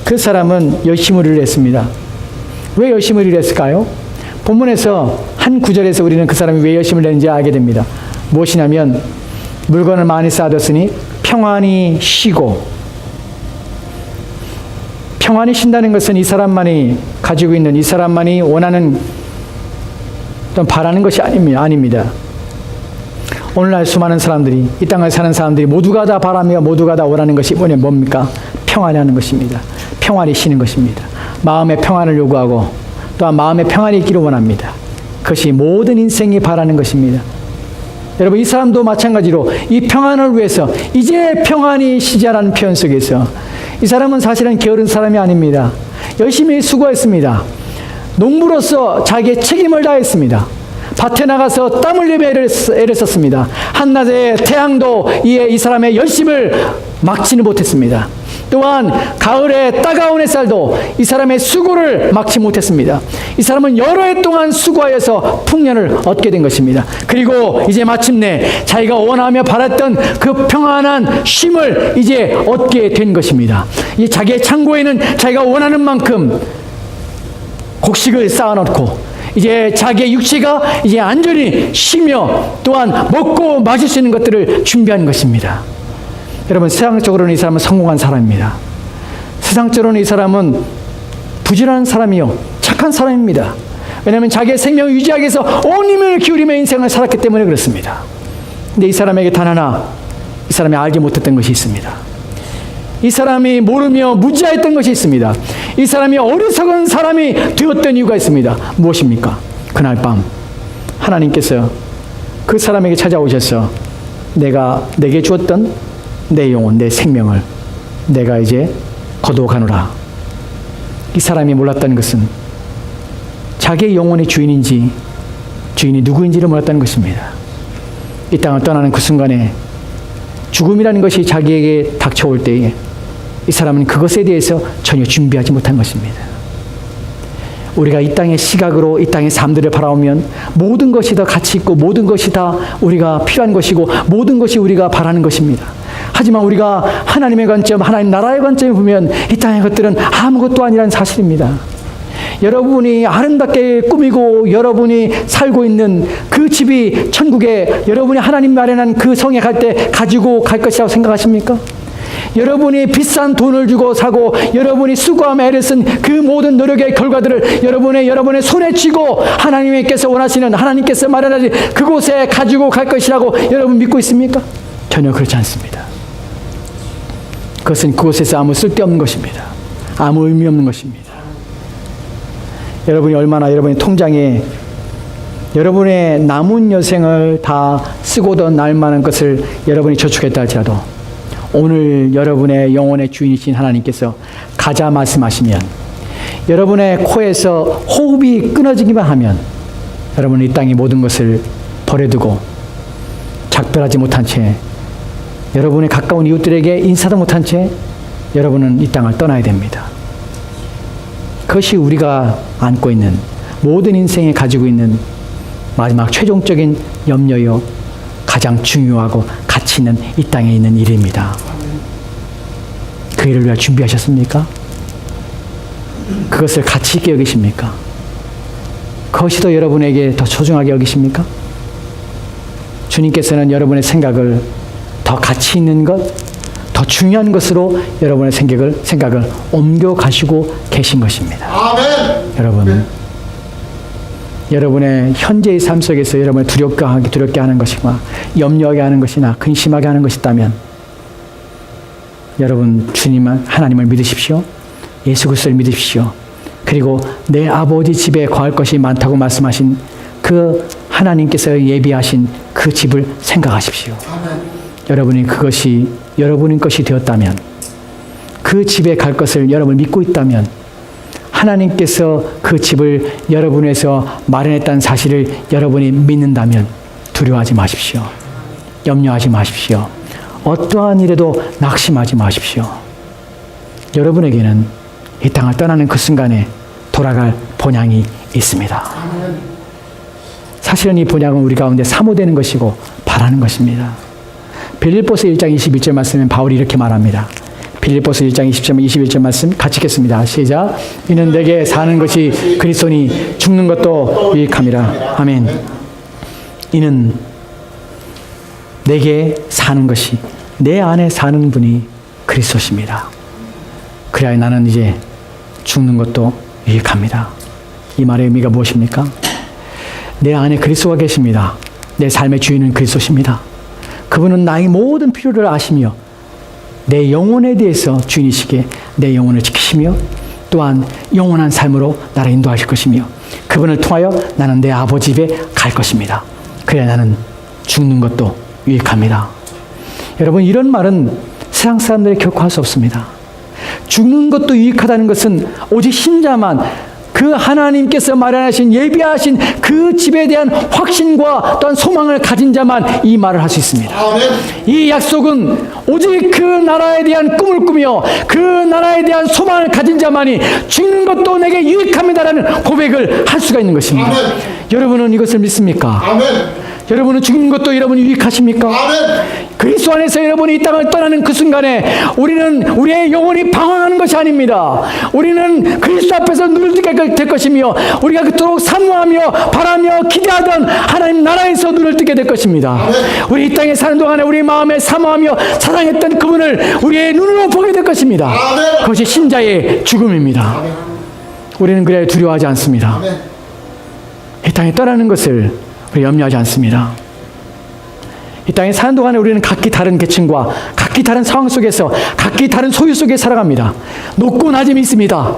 그 사람은 열심히 일을 했습니다. 왜 열심히 일을 했을까요? 본문에서 한 구절에서 우리는 그 사람이 왜 열심히 일을 했는지 알게 됩니다. 무엇이냐면 물건을 많이 쌓아뒀으니 평안히 쉬고, 평안히 쉰다는 것은 이 사람만이 가지고 있는, 이 사람만이 원하는 또는 바라는 것이 아닙니다. 오늘날 수많은 사람들이, 이 땅을 사는 사람들이 모두가 다 바라며 모두가 다 원하는 것이 뭡니까? 평안히 하는 것입니다. 평안히 쉬는 것입니다. 마음의 평안을 요구하고 또한 마음의 평안이 있기를 원합니다. 그것이 모든 인생이 바라는 것입니다. 여러분, 이 사람도 마찬가지로 이 평안을 위해서 이제 평안히 쉬자라는 표현 속에서 이 사람은 사실은 게으른 사람이 아닙니다. 열심히 수고했습니다. 농부로서 자기의 책임을 다했습니다. 밭에 나가서 땀 흘리며 애를 썼습니다. 한낮에 태양도 이 사람의 열심을 막지는 못했습니다. 또한 가을에 따가운 햇살도 이 사람의 수고를 막지 못했습니다. 이 사람은 여러 해 동안 수고하여서 풍년을 얻게 된 것입니다. 그리고 이제 마침내 자기가 원하며 바랐던 그 평안한 쉼을 이제 얻게 된 것입니다. 이 자기의 창고에는 자기가 원하는 만큼 곡식을 쌓아놓고 이제 자기의 육체가 이제 안전히 쉬며 또한 먹고 마실 수 있는 것들을 준비하는 것입니다. 여러분, 세상적으로는 이 사람은 성공한 사람입니다. 세상적으로는 이 사람은 부지런한 사람이요 착한 사람입니다. 왜냐하면 자기의 생명을 유지하기 위해서 온 힘을 기울이며 인생을 살았기 때문에 그렇습니다. 근데 이 사람에게 단 하나, 이 사람이 알지 못했던 것이 있습니다. 이 사람이 모르며 무지했던 것이 있습니다. 이 사람이 어리석은 사람이 되었던 이유가 있습니다. 무엇입니까? 그날 밤 하나님께서 그 사람에게 찾아오셔서 내게 주었던 내 영혼, 내 생명을 내가 이제 거두어가노라. 이 사람이 몰랐다는 것은 자기의 영혼의 주인이 누구인지를 몰랐다는 것입니다. 이 땅을 떠나는 그 순간에 죽음이라는 것이 자기에게 닥쳐올 때에 이 사람은 그것에 대해서 전혀 준비하지 못한 것입니다. 우리가 이 땅의 시각으로 이 땅의 삶들을 바라보면 모든 것이 다 가치 있고 모든 것이 다 우리가 필요한 것이고 모든 것이 우리가 바라는 것입니다. 하지만 우리가 하나님의 관점, 하나님 나라의 관점에 보면 이 땅의 것들은 아무것도 아니라는 사실입니다. 여러분이 아름답게 꾸미고 여러분이 살고 있는 그 집이 천국에 여러분이 하나님 마련한 그 성에 갈 때 가지고 갈 것이라고 생각하십니까? 여러분이 비싼 돈을 주고 사고 여러분이 수고하며 애를 쓴 그 모든 노력의 결과들을 여러분의 손에 쥐고 하나님께서 원하시는 하나님께서 마련하신 그곳에 가지고 갈 것이라고 여러분 믿고 있습니까? 전혀 그렇지 않습니다. 그것은 그곳에서 아무 쓸데없는 것입니다. 아무 의미 없는 것입니다. 여러분이 얼마나 여러분의 통장에 여러분의 남은 여생을 다 쓰고도 날 만한 것을 여러분이 저축했다 할지라도 오늘 여러분의 영혼의 주인이신 하나님께서 가자 말씀하시면 여러분의 코에서 호흡이 끊어지기만 하면 여러분은 이 땅의 모든 것을 버려두고 작별하지 못한 채 여러분의 가까운 이웃들에게 인사도 못한 채 여러분은 이 땅을 떠나야 됩니다. 그것이 우리가 안고 있는 모든 인생에 가지고 있는 마지막 최종적인 염려요 가장 중요하고 가치 있는 이 땅에 있는 일입니다. 그 일을 위해 준비하셨습니까? 그것을 가치 있게 여기십니까? 그것이 더 여러분에게 더 소중하게 여기십니까? 주님께서는 여러분의 생각을 더 가치 있는 것, 더 중요한 것으로 여러분의 생각을 옮겨가시고 계신 것입니다. 아멘. 여러분, 여러분의 현재의 삶 속에서 여러분을 두렵게 하는 것이나 염려하게 하는 것이나 근심하게 하는 것이 있다면 여러분 하나님을 믿으십시오. 예수 그리스도를 믿으십시오. 그리고 내 아버지 집에 거할 것이 많다고 말씀하신 그 하나님께서 예비하신 그 집을 생각하십시오. 여러분이 그것이 여러분의 것이 되었다면 그 집에 갈 것을 여러분 믿고 있다면 하나님께서 그 집을 여러분에서 마련했다는 사실을 여러분이 믿는다면 두려워하지 마십시오. 염려하지 마십시오. 어떠한 일에도 낙심하지 마십시오. 여러분에게는 이 땅을 떠나는 그 순간에 돌아갈 본향이 있습니다. 사실은 이 본향은 우리 가운데 사모되는 것이고 바라는 것입니다. 빌립보서 1장 21절 말씀은 바울이 이렇게 말합니다. 빌립보서 1장 20절 21절 말씀 같이 읽겠습니다. 시작. 이는 내게 사는 것이 그리스도니 죽는 것도 유익함이라. 아멘. 이는 내게 사는 것이 내 안에 사는 분이 그리스도십니다. 그래야 나는 이제 죽는 것도 유익합니다. 이 말의 의미가 무엇입니까? 내 안에 그리스도가 계십니다. 내 삶의 주인은 그리스도십니다. 그분은 나의 모든 필요를 아시며 내 영혼에 대해서 주인이시기에 내 영혼을 지키시며 또한 영원한 삶으로 나를 인도하실 것이며 그분을 통하여 나는 내 아버지 집에 갈 것입니다. 그래야 나는 죽는 것도 유익합니다. 여러분, 이런 말은 세상 사람들이 결코 할 수 없습니다. 죽는 것도 유익하다는 것은 오직 신자만 그 하나님께서 마련하신 예비하신 그 집에 대한 확신과 또한 소망을 가진 자만 이 말을 할 수 있습니다. 이 약속은 오직 그 나라에 대한 꿈을 꾸며 그 나라에 대한 소망을 가진 자만이 죽는 것도 내게 유익합니다라는 고백을 할 수가 있는 것입니다. 여러분은 이것을 믿습니까? 여러분은 죽는 것도 여러분이 유익하십니까? 그리스도 안에서 여러분이 이 땅을 떠나는 그 순간에 우리는 우리의 영혼이 방황하는 것이 아닙니다. 우리는 그리스도 앞에서 눈을 뜨게 될 것이며 우리가 그토록 사모하며 바라며 기대하던 하나님 나라에서 눈을 뜨게 될 것입니다. 우리 이 땅에 사는 동안에 우리 마음에 사모하며 사랑했던 그분을 우리의 눈으로 보게 될 것입니다. 그것이 신자의 죽음입니다. 우리는 그래 두려워하지 않습니다. 이 땅에 떠나는 것을 우리 염려하지 않습니다. 이 땅에 사는 동안에 우리는 각기 다른 계층과 각기 다른 상황 속에서 각기 다른 소유 속에 살아갑니다. 높고 낮음이 있습니다.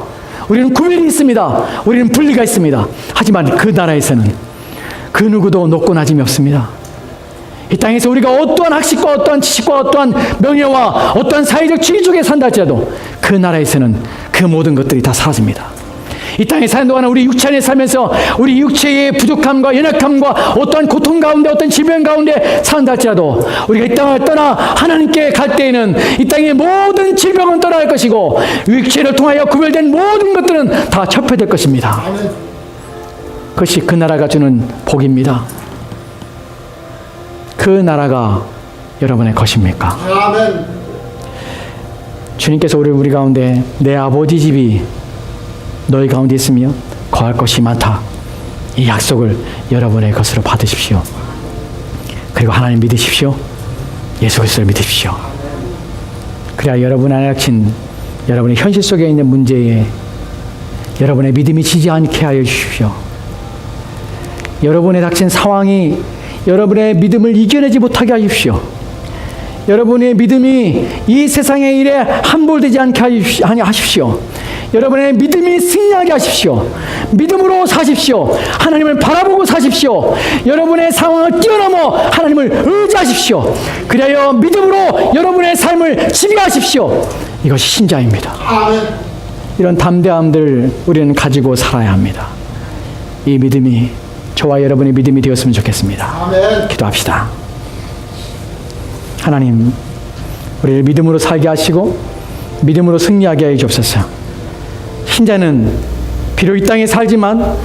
우리는 구별이 있습니다. 우리는 분리가 있습니다. 하지만 그 나라에서는 그 누구도 높고 낮음이 없습니다. 이 땅에서 우리가 어떠한 학식과 어떠한 지식과 어떠한 명예와 어떠한 사회적 지위 속에 산다 할지라도 그 나라에서는 그 모든 것들이 다 사라집니다. 이 땅에 사는 동안 우리 육체 안에 살면서 우리 육체의 부족함과 연약함과 어떠한 고통 가운데 어떤 질병 가운데 산다 할지라도 우리가 이 땅을 떠나 하나님께 갈 때에는 이 땅의 모든 질병은 떠나갈 것이고 육체를 통하여 구별된 모든 것들은 다 철폐될 것입니다. 그것이 그 나라가 주는 복입니다. 그 나라가 여러분의 것입니까? 아멘. 주님께서 우리 가운데 내 아버지 집이 너희 가운데 있으며 거할 것이 많다. 이 약속을 여러분의 것으로 받으십시오. 그리고 하나님 믿으십시오. 예수 그리스도를 믿으십시오. 그래야 여러분 안에 닥친 여러분의 현실 속에 있는 문제에 여러분의 믿음이 지지 않게 하여 주십시오. 여러분의 닥친 상황이 여러분의 믿음을 이겨내지 못하게 하십시오. 여러분의 믿음이 이 세상의 일에 함몰되지 않게 하십시오. 여러분의 믿음이 승리하게 하십시오. 믿음으로 사십시오. 하나님을 바라보고 사십시오. 여러분의 상황을 뛰어넘어 하나님을 의지하십시오. 그리하여 믿음으로 여러분의 삶을 지배하십시오. 이것이 신자입니다. 이런 담대함들 우리는 가지고 살아야 합니다. 이 믿음이 저와 여러분의 믿음이 되었으면 좋겠습니다. 기도합시다. 하나님, 우리를 믿음으로 살게 하시고 믿음으로 승리하게 하여 주옵소서. 신자는 비록 이 땅에 살지만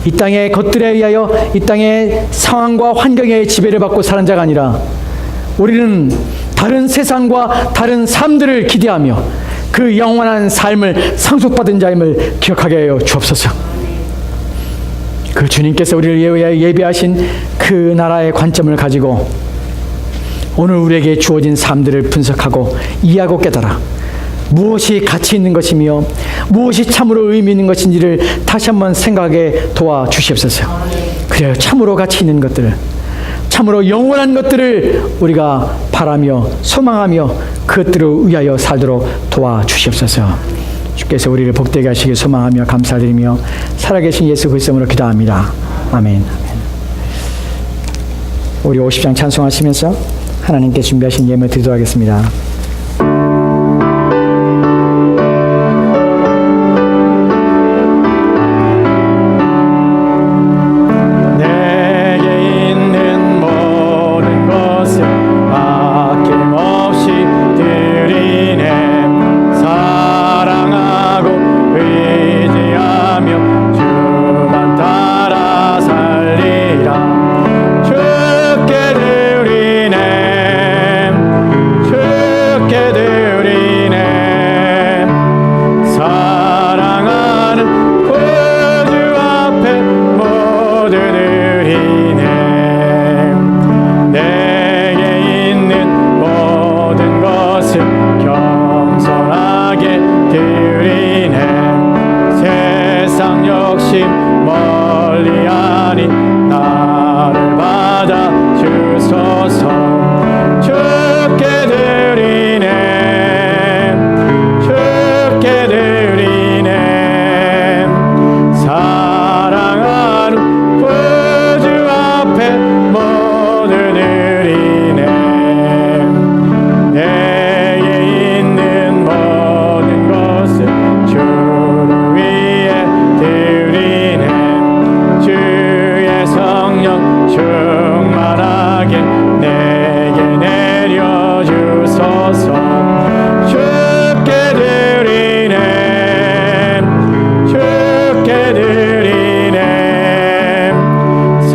이 땅의 것들에 의하여 이 땅의 상황과 환경에 지배를 받고 사는 자가 아니라 우리는 다른 세상과 다른 삶들을 기대하며 그 영원한 삶을 상속받은 자임을 기억하게 하여 주옵소서. 그 주님께서 우리를 위하여 예비하신 그 나라의 관점을 가지고 오늘 우리에게 주어진 삶들을 분석하고 이해하고 깨달아 무엇이 가치 있는 것이며 무엇이 참으로 의미 있는 것인지를 다시 한번 생각하게 도와주시옵소서. 그래요, 참으로 가치 있는 것들, 참으로 영원한 것들을 우리가 바라며 소망하며 그것들을 위하여 살도록 도와주시옵소서. 주께서 우리를 복되게 하시길 소망하며 감사드리며 살아계신 예수 그리스도 이름으로 기도합니다. 아멘. 우리 50장 찬송하시면서 하나님께 준비하신 예물 드리도록 하겠습니다.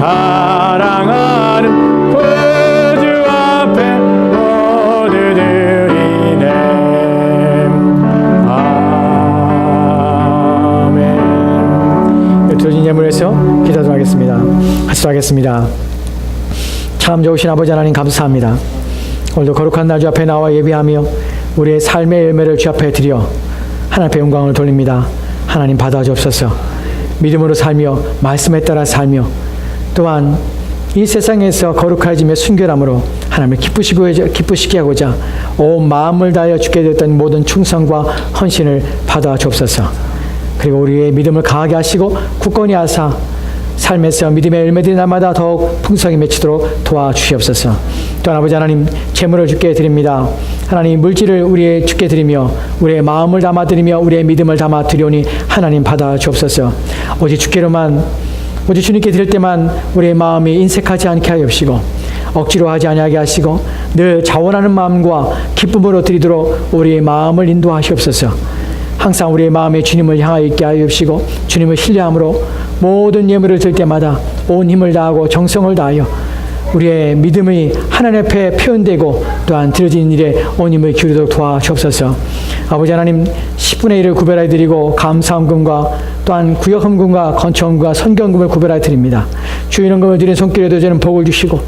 사랑하는 구주 앞에 기도합니다. 같이 하겠습니다. 참 좋으신 아버지 하나님 감사합니다. 오늘도 거룩한 날 주 앞에 나와 예배하며 우리의 삶의 열매를 주 앞에 드려 하나님의 영광을 돌립니다. 하나님 받아주옵소서. 믿음으로 살며 말씀에 따라 살며 또한 이 세상에서 거룩해지며 순결함으로 하나님을 기쁘시게 하고자 온 마음을 다하여 주게 됐던 모든 충성과 헌신을 받아 주옵소서. 그리고 우리의 믿음을 강하게 하시고 굳건히 하사 삶에서 믿음의 열매들이 날마다 더욱 풍성히 맺히도록 도와주시옵소서. 또한 아버지 하나님 재물을 주께 드립니다. 하나님 물질을 우리의 주께 드리며 우리의 마음을 담아 드리며 우리의 믿음을 담아 드리오니 하나님 받아 주옵소서. 오직 주님께 드릴 때만 우리의 마음이 인색하지 않게 하옵시고 억지로 하지 아니하게 하시고 늘 자원하는 마음과 기쁨으로 드리도록 우리의 마음을 인도하시옵소서. 항상 우리의 마음에 주님을 향하여 있게 하옵시고 주님을 신뢰함으로 모든 예물을 드릴 때마다 온 힘을 다하고 정성을 다하여 우리의 믿음이 하나님 앞에 표현되고 또한 드려진 일에 온 힘을 기울이도록 도와주옵소서. 아버지 하나님 10분의 1을 구별하여 드리고 감사헌금과 또한 구역헌금과 건축헌금과 선경금을 구별하여 드립니다. 주인헌금을 드린 손길에도 저는 복을 주시고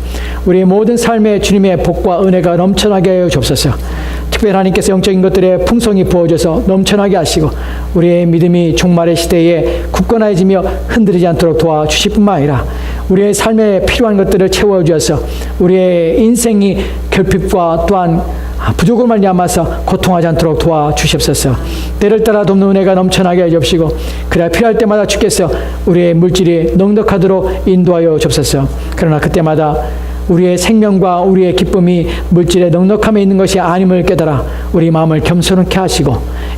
우리의 모든 삶에 주님의 복과 은혜가 넘쳐나게 하여 주옵소서. 특별히 하나님께서 영적인 것들에 풍성히 부어줘서 넘쳐나게 하시고 우리의 믿음이 종말의 시대에 굳건해지며 흔들리지 않도록 도와주실 뿐만 아니라 우리의 삶에 필요한 것들을 채워주어서 우리의 인생이 결핍과 또한 부족을 말미암아서 고통하지 않도록 도와주시옵소서. 때를 따라 돕는 은혜가 넘쳐나게 해주시고 그래야 필요할 때마다 주께서 우리의 물질이 넉넉하도록 인도하여 주옵소서. 그러나 그때마다 우리의 생명과 우리의 기쁨이 물질의 넉넉함에 있는 것이 아님을 깨달아 우리 마음을 겸손케 하시고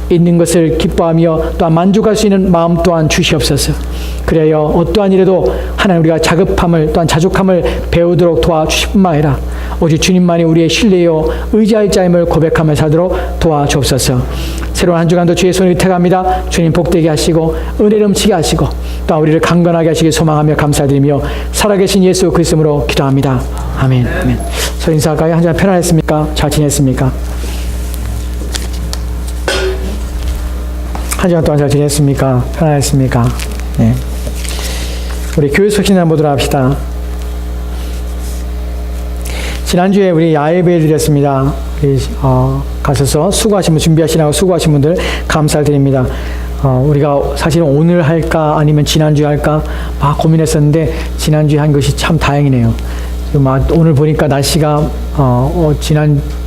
있는 것을 기뻐하며 또한 만족할 수 있는 마음 또한 주시옵소서. 그래야 어떠한 일에도 하나님 우리가 자급함을 또한 자족함을 배우도록 도와주실 뿐만 아니라 오직 주님만이 우리의 신뢰요 의지할 자임을 고백하며 살도록 도와주옵소서. 새로운 한 주간도 주의 손을 의탁합니다. 주님 복되게 하시고 은혜 넘치게 하시고 또 우리를 강건하게 하시길 소망하며 감사드리며 살아계신 예수 그리스도로 기도합니다. 아멘. 아멘. 서로 인사할까요? 한 주간 편안했습니까? 잘 지냈습니까? 한 주간 동안 잘 지냈습니까? 편안했습니까? 네. 우리 교회 소식이나 보도록 합시다. 지난주에 우리 야외예배 드렸습니다. 가셔서 수고하신 분, 준비하시라고 수고하신 분들 감사드립니다. 우리가 사실은 오늘 할까 아니면 지난주에 할까 막 고민했었는데 지난주에 한 것이 참 다행이네요. 오늘 보니까 날씨가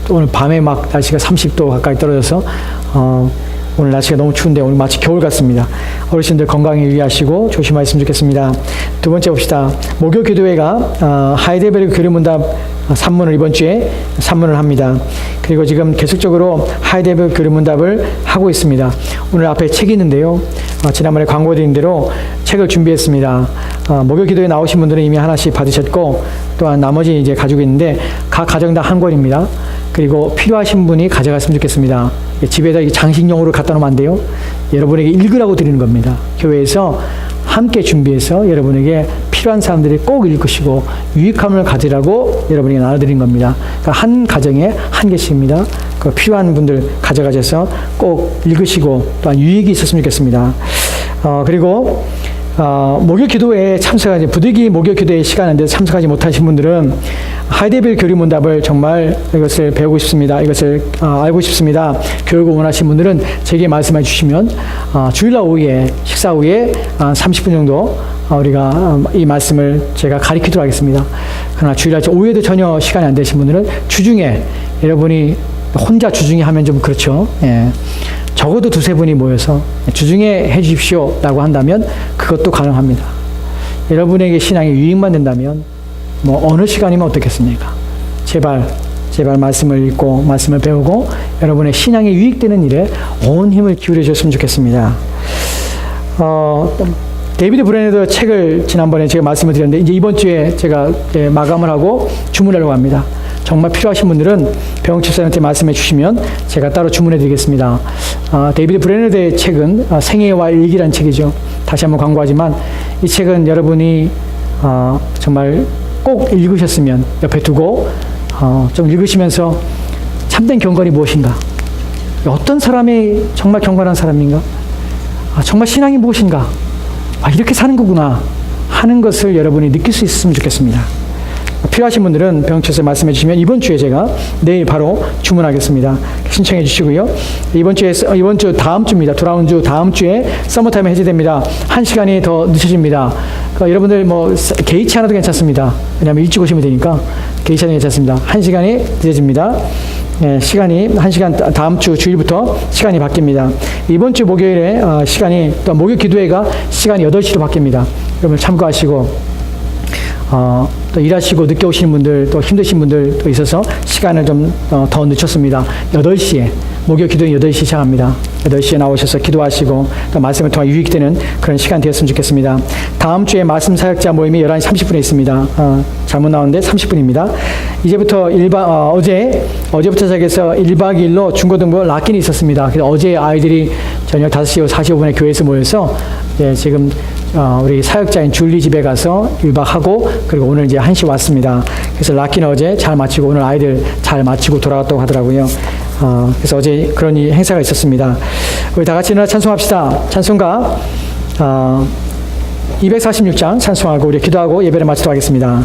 오늘 밤에 막 날씨가 30도 가까이 떨어져서 오늘 날씨가 너무 추운데 오늘 마치 겨울 같습니다. 어르신들 건강에 유의하시고 조심하셨으면 좋겠습니다. 두 번째 봅시다. 목요 기도회가 하이델베르크 교리문답 산문을 이번 주에 산문을 합니다. 그리고 지금 계속적으로 하이델베르크 교리문답을 하고 있습니다. 오늘 앞에 책이 있는데요. 지난번에 광고드린 대로 책을 준비했습니다. 목요 기도에 나오신 분들은 이미 하나씩 받으셨고 또한 나머지 이제 가지고 있는데 각 가정당 한 권입니다. 그리고 필요하신 분이 가져갔으면 좋겠습니다. 집에다 장식용으로 갖다 놓으면 안 돼요. 여러분에게 읽으라고 드리는 겁니다. 교회에서 함께 준비해서 여러분에게 필요한 사람들이 꼭 읽으시고 유익함을 가지라고 여러분에게 나눠드린 겁니다. 그러니까 한 가정에 한 개씩입니다. 그 필요한 분들 가져가셔서 꼭 읽으시고 또한 유익이 있었으면 좋겠습니다. 그리고 목요 기도에 참석하지 부득이 목요 기도의 시간인데 참석하지 못하신 분들은 하이델베르크 교리문답을 정말 이것을 배우고 싶습니다. 이것을 알고 싶습니다. 교육을 원하시는 분들은 제게 말씀해 주시면 주일날 오후에 식사 후에 30분 정도 우리가 이 말씀을 제가 가르치도록 하겠습니다. 그러나 주일날 오후에도 전혀 시간이 안 되신 분들은 주중에 여러분이 혼자 주중에 하면 좀 그렇죠. 예. 적어도 두세 분이 모여서 주중에 해 주십시오 라고 한다면 그것도 가능합니다. 여러분에게 신앙에 유익만 된다면 뭐 어느 시간이면 어떻겠습니까? 제발 말씀을 읽고 말씀을 배우고 여러분의 신앙에 유익되는 일에 온 힘을 기울여 주셨으면 좋겠습니다. 데이비드 브레네더 책을 지난번에 제가 말씀을 드렸는데 이제 이번 주에 제가 마감을 하고 주문하려고 합니다. 정말 필요하신 분들은 병집사님한테 말씀해 주시면 제가 따로 주문해 드리겠습니다. 데이비드 브레네더의 책은 생애와 일기라는 책이죠. 다시 한번 광고하지만 이 책은 여러분이 정말 꼭 읽으셨으면 옆에 두고 좀 읽으시면서 참된 경건이 무엇인가, 어떤 사람이 정말 경건한 사람인가, 정말 신앙이 무엇인가, 이렇게 사는 거구나 하는 것을 여러분이 느낄 수 있었으면 좋겠습니다. 필요하신 분들은 병원에서 말씀해 주시면 이번 주에 제가 내일 바로 주문하겠습니다. 신청해 주시고요. 이번 주 다음 주입니다. 돌아온 주 다음 주에 서머타임 해제됩니다. 1시간이 더 늦춰집니다. 그러니까 여러분들 뭐 개의치 않아도 괜찮습니다. 왜냐하면 일찍 오시면 되니까 개의치 않아도 괜찮습니다. 1시간이 늦어집니다. 시간이 1시간 다음 주 주일부터 시간이 바뀝니다. 이번 주 목요일에 시간이 또 목요 기도회가 시간이 8시로 바뀝니다. 여러분 참고하시고 또 일하시고 늦게 오시는 분들 또 힘드신 분들 또 있어서 시간을 좀 더 늦췄습니다. 8시에 목요 기도회 8시 시작합니다. 8시에 나오셔서 기도하시고 또 말씀을 통해 유익되는 그런 시간 되었으면 좋겠습니다. 다음 주에 말씀 사역자 모임이 11시 30분에 있습니다. 잘못 나오는데 30분입니다. 이제부터 어제부터 시작해서 1박 2일로 중고등부 락인이 있었습니다. 그래서 어제 아이들이 저녁 5시 45분에 교회에서 모여서 지금 우리 사역자인 줄리 집에 가서 1박 하고 그리고 오늘 이제 1시 왔습니다. 그래서 락기는 어제 잘 마치고 오늘 아이들 잘 마치고 돌아갔다고 하더라고요. 그래서 어제 그런 행사가 있었습니다. 우리 다 같이 일어나 찬송합시다. 찬송가 246장 찬송하고 우리 기도하고 예배를 마치도록 하겠습니다.